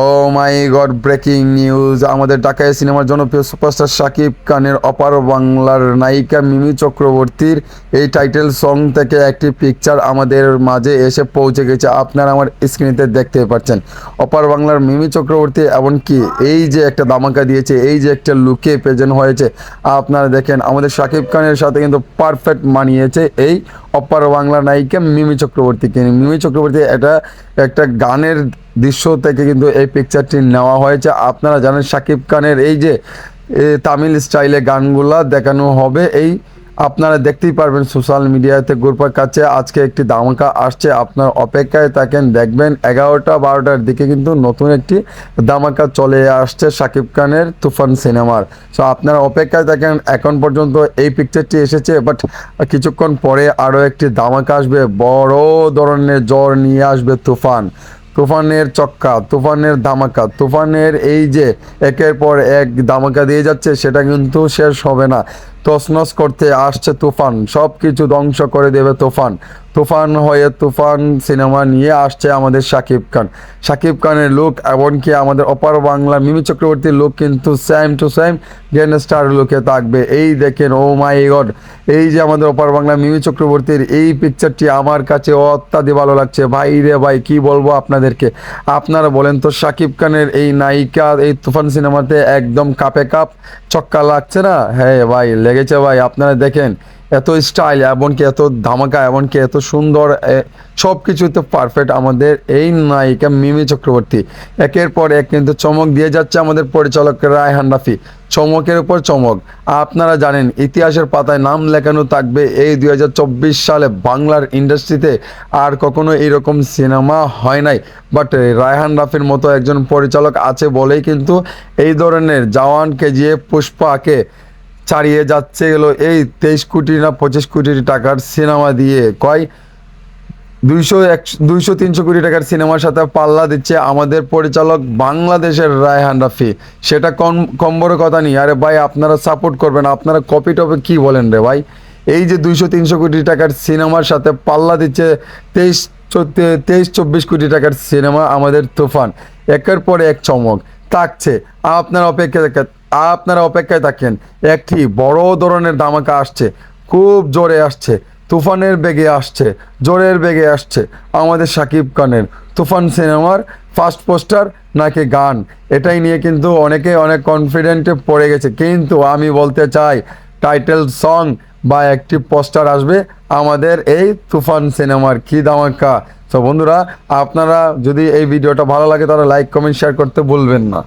ও মাই god, breaking news! আমাদের ঢাকায় সিনেমার জনপ্রিয় সুপারস্টার শাকিব খানের অপার বাংলার নায়িকা মিমি চক্রবর্তীর এই টাইটেল সং থেকে একটি পিকচার আমাদের মাঝে এসে পৌঁছে গেছে। আপনারা আমার স্ক্রিনেতে দেখতে পাচ্ছেন অপার বাংলার মিমি চক্রবর্তী, এমনকি এই যে একটা ধামাকা দিয়েছে, এই যে একটা লুকে প্রেজেন্ট হয়েছে, আপনারা দেখেন আমাদের শাকিব খানের সাথে কিন্তু পারফেক্ট মানিয়েছে এই অপার বাংলা নায়িকা মিমি চক্রবর্তীকে। মিমি চক্রবর্তী এটা একটা গানের দৃশ্য থেকে কিন্তু এই পিকচারটি নেওয়া হয়েছে। আপনারা জানেন শাকিব খানের এই যে তামিল স্টাইলে গানগুলা দেখানো হবে, এই আপনারা দেখতেই পারবেন সোশ্যাল মিডিয়াতে গ্রুপের কাছে আজকে একটি ধামাকা আসছে। আপনার অপেক্ষায় থাকেন, দেখবেন 11টা-12টার দিকে কিন্তু নতুন একটি ধামাকা চলে আসছে শাকিব খানের তুফান সিনেমার। সো আপনারা অপেক্ষায় থাকেন। এখন পর্যন্ত এই পিকচারটি এসেছে, বাট কিছুক্ষণ পরে আরও একটি ধামাকা আসবে, বড় ধরনের জ্বর নিয়ে আসবে তুফান। তুফানের চক্কা, তুফানের ধামাকা, তুফানের এই যে একের পর এক ধামাকা দিয়ে যাচ্ছে, সেটা কিন্তু শেষ হবে না। তছনছ করতে আসছে তুফান, সব কিছু ধ্বংস করে দেবে তুফান। তুফান হয়ে তুফান সিনেমা নিয়ে আসছে আমাদের শাকিব খান। শাকিব খানের লুক, এমনকি আমাদের অপার বাংলা মিমি চক্রবর্তীর লুক কিন্তু সেম টু সেম গ্যাংস্টার লুকে থাকবে। এই দেখেন, ও মাই গড, এই যে আমাদের অপার বাংলা মিমি চক্রবর্তীর এই পিকচারটি আমার কাছে অত্যাধিক ভালো লাগছে। ভাই রে ভাই, কি বলবো আপনাদেরকে। আপনারা বলেন তো, শাকিব খানের এই নায়িকা এই তুফান সিনেমাতে একদম কাপে কাপ চক্কা লাগছে না? হ্যাঁ ভাই, লেগেছে ভাই। আপনারা দেখেন এত স্টাইল, এমনকি এত ধামাকা, এমনকি এত সুন্দর, সব কিছুতে পারফেক্ট আমাদের এই নায়িকা মিমি চক্রবর্তী। একের পর এক কিন্তু চমক দিয়ে যাচ্ছে আমাদের পরিচালক রায়হান রাফি, চমকের উপর চমক। আপনারা জানেন ইতিহাসের পাতায় নাম লেখানো থাকবে এই 2024 সালে বাংলার ইন্ডাস্ট্রিতে আর কখনো এরকম সিনেমা হয় নাই। বাট রায়হান রাফির মতো একজন পরিচালক আছে বলেই কিন্তু এই ধরনের জওয়ান, কেজিএফ, পুষ্পাকে ছাড়িয়ে যাচ্ছে গেল এই 23 কোটি না 25 কোটি টাকার সিনেমা দিয়ে। কয় 200-300 কোটি টাকার সিনেমার সাথে পাল্লা দিচ্ছে আমাদের পরিচালক বাংলাদেশের রায়হান রাফি। সেটা কম কম বড় কথা নেই। আরে ভাই, আপনারা সাপোর্ট করবেন, আপনারা কপি টপি কী বলেন রে ভাই? এই যে 200-300 কোটি টাকার সিনেমার সাথে পাল্লা দিচ্ছে 23-24 কোটি টাকার সিনেমা আমাদের তুফান। একের পর এক চমক থাকছে। আপনারা অপেক্ষায় থাকেন, একটি বড় ধরনের ধামাকা আসছে, খুব জোরে আসছে, তুফানের বেগে আসছে, জোরের বেগে আসছে আমাদের শাকিব খানের তুফান সিনেমার ফার্স্ট পোস্টার নাকি গান, এটাই নিয়ে কিন্তু অনেকে অনেক কনফিডেন্টে পড়ে গেছে। কিন্তু আমি বলতে চাই, টাইটেল সং বা একটি পোস্টার আসবে আমাদের এই তুফান সিনেমার। কি ধামাকা! তো বন্ধুরা, আপনারা যদি এই ভিডিওটা ভালো লাগে তাহলে লাইক, কমেন্ট, শেয়ার করতে ভুলবেন না।